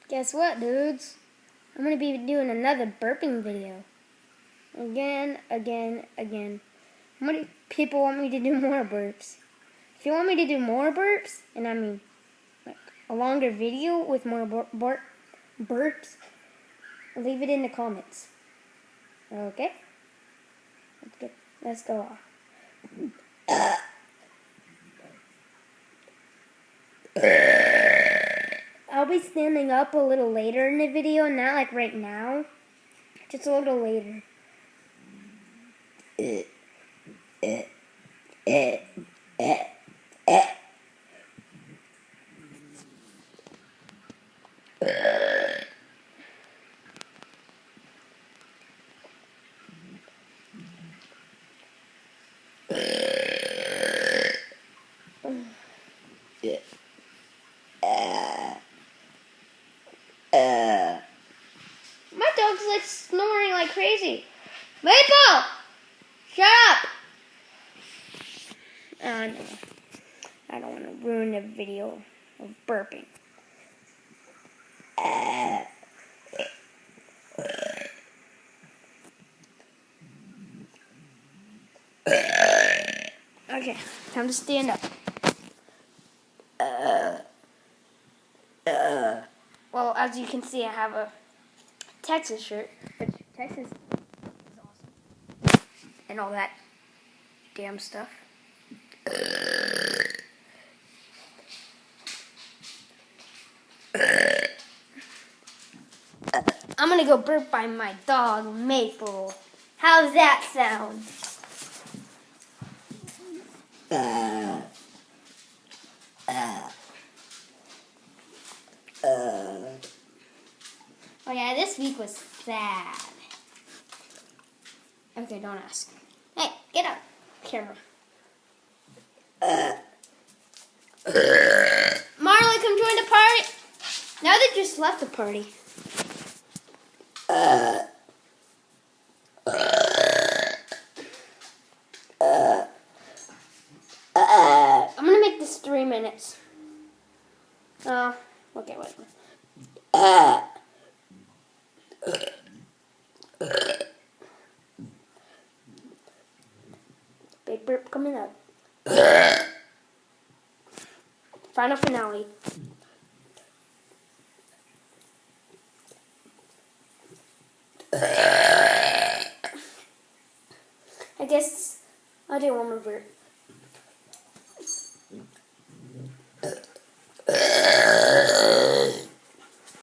Guess what, dudes? I'm going to be doing another burping video. Again. How many people want me to do more burps? If you want me to do more burps, and I mean like a longer video with more burps, leave it in the comments. Okay? Let's go off. I'll be standing up a little later in the video, not like right now. Just a little later. My dog's like snoring like crazy. Maple! Shut up! No. I don't want to ruin the video of burping. Okay, time to stand up. Well, as you can see, I have a Texas shirt. Which Texas is awesome. And all that damn stuff. I'm gonna go burp by my dog, Maple. How's that sound? Oh yeah, this week was sad. Okay, don't ask. Hey, get out, camera. Marley, come join the party. Now they just left the party. I'm gonna make this 3 minutes. Okay, wait. Big burp coming up. Final finale. I guess I'll do one more burp.